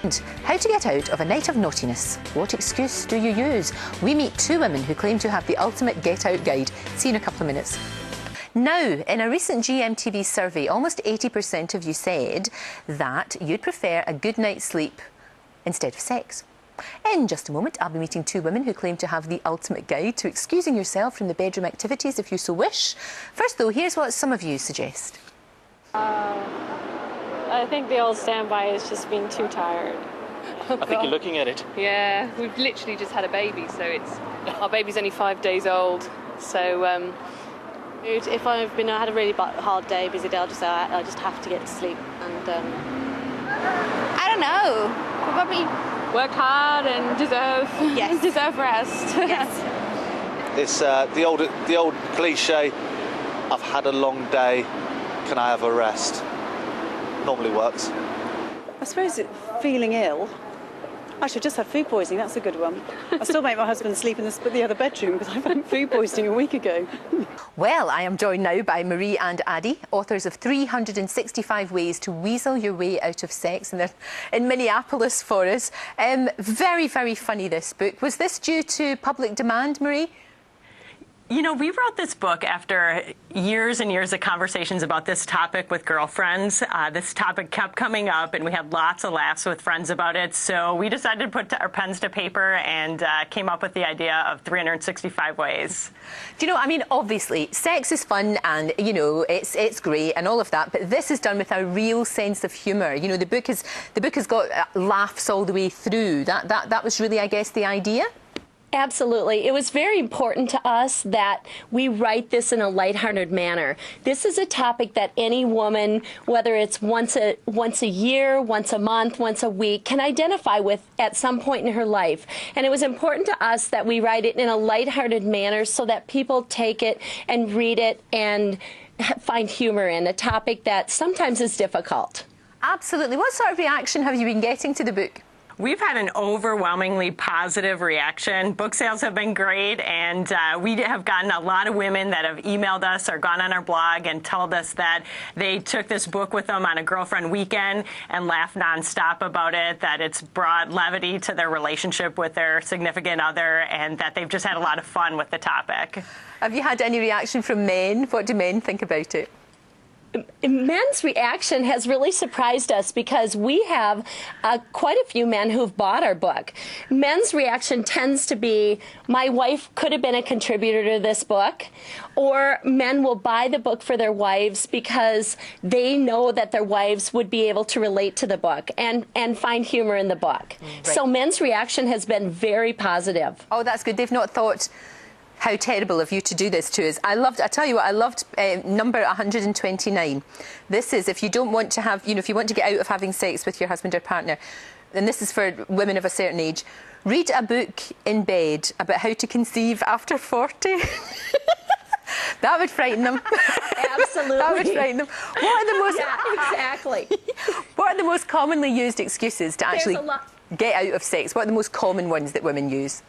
And how to get out of a night of naughtiness. What excuse do you use? We meet two women who claim to have the ultimate get-out guide. See you in a couple of minutes. Now, in a recent GMTV survey, almost 80% of you said that you'd prefer a good night's sleep instead of sex. In just a moment, I'll be meeting two women who claim to have the ultimate guide to excusing yourself from the bedroom activities if you so wish. First, though, here's what some of you suggest. I think the old standby is just being too tired. I think you're looking at it. Yeah, we've literally just had a baby, so our baby's only 5 days old. So if I've had a really hard day, busy day, I'll just say I just have to get to sleep. And I don't know. Probably work hard and deserve rest. Yes. It's the old cliche. I've had a long day. Can I have a rest? Normally works. I suppose feeling ill. Actually, I just had food poisoning. That's a good one. I still make my husband sleep in the other bedroom because I've had food poisoning a week ago. Well, I am joined now by Marie and Addy, authors of 365 Ways to Weasel Your Way Out of Sex, and they're in Minneapolis for us. Very, very funny, this book. Was this due to public demand, Marie? You know, we wrote this book after years and years of conversations about this topic with girlfriends. This topic kept coming up, and we had lots of laughs with friends about it. So we decided to put our pens to paper and came up with the idea of 365 ways. Do you know, I mean, obviously, sex is fun and, you know, it's great and all of that, but this is done with a real sense of humour. You know, the book has got laughs all the way through. That was really, I guess, the idea. Absolutely. It was very important to us that we write this in a lighthearted manner. This is a topic that any woman, whether it's once a year, once a month, once a week, can identify with at some point in her life. And it was important to us that we write it in a lighthearted manner so that people take it and read it and find humor in a topic that sometimes is difficult. Absolutely. What sort of reaction have you been getting to the book? We've had an overwhelmingly positive reaction. Book sales have been great, and we have gotten a lot of women that have emailed us or gone on our blog and told us that they took this book with them on a girlfriend weekend and laughed nonstop about it, that it's brought levity to their relationship with their significant other, and that they've just had a lot of fun with the topic. Have you had any reaction from men? What do men think about it? Men's reaction has really surprised us because we have quite a few men who've bought our book. Men's reaction tends to be, my wife could have been a contributor to this book, or men will buy the book for their wives because they know that their wives would be able to relate to the book and find humor in the book. Right. So men's reaction has been very positive. Oh, that's good. They've not thought, how terrible of you to do this to us. I tell you what, I loved number 129. This is if you don't want to have, you know, if you want to get out of having sex with your husband or partner, and this is for women of a certain age, read a book in bed about how to conceive after 40. That would frighten them. Absolutely. That would frighten them. What are the most... Yeah, exactly. What are the most commonly used excuses to actually get out of sex? What are the most common ones that women use?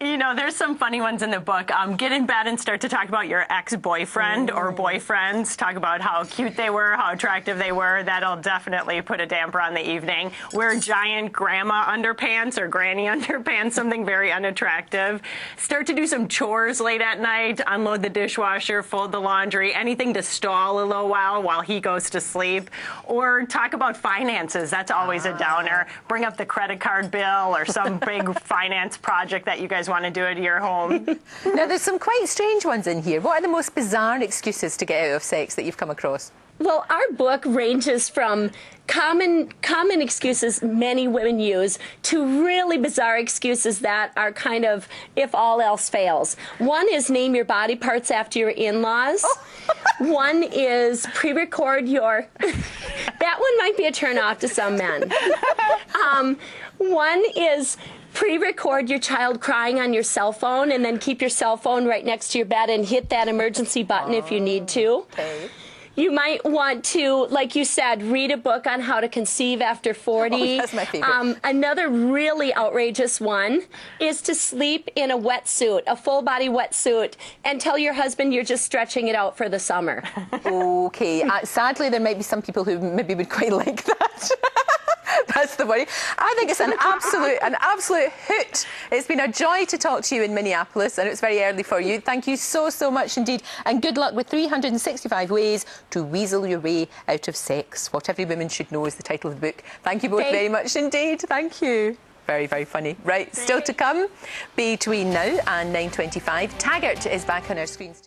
You know, there's some funny ones in the book. Get in bed and start to talk about your ex-boyfriend or boyfriends. Talk about how cute they were, how attractive they were. That'll definitely put a damper on the evening. Wear giant grandma underpants or granny underpants, something very unattractive. Start to do some chores late at night. Unload the dishwasher, fold the laundry, anything to stall a little while he goes to sleep. Or talk about finances. That's always a downer. Bring up the credit card bill or some big finance project that you guys want to do at your home. Now, there's some quite strange ones in here. What are the most bizarre excuses to get out of sex that you've come across? Well, our book ranges from common excuses many women use to really bizarre excuses that are kind of if all else fails. One is name your body parts after your in-laws. One is pre-record your... That one might be a turn-off to some men. One is... pre-record your child crying on your cell phone and then keep your cell phone right next to your bed and hit that emergency button if you need to. Okay. You might want to, like you said, read a book on how to conceive after 40. Oh, that's my favorite. Another really outrageous one is to sleep in a wetsuit, a full-body wetsuit, and tell your husband you're just stretching it out for the summer. Okay. Sadly, there might be some people who maybe would quite like that. That's the worry. I think it's an absolute hoot. It's been a joy to talk to you in Minneapolis, and it's very early for you. Thank you so much indeed, and good luck with 365 ways to weasel your way out of sex. What Every Woman Should Know is the title of the book. Thank you both very much indeed. Thank you. Very, very funny. Right, still to come between now and 9:25. Taggart is back on our screens tonight.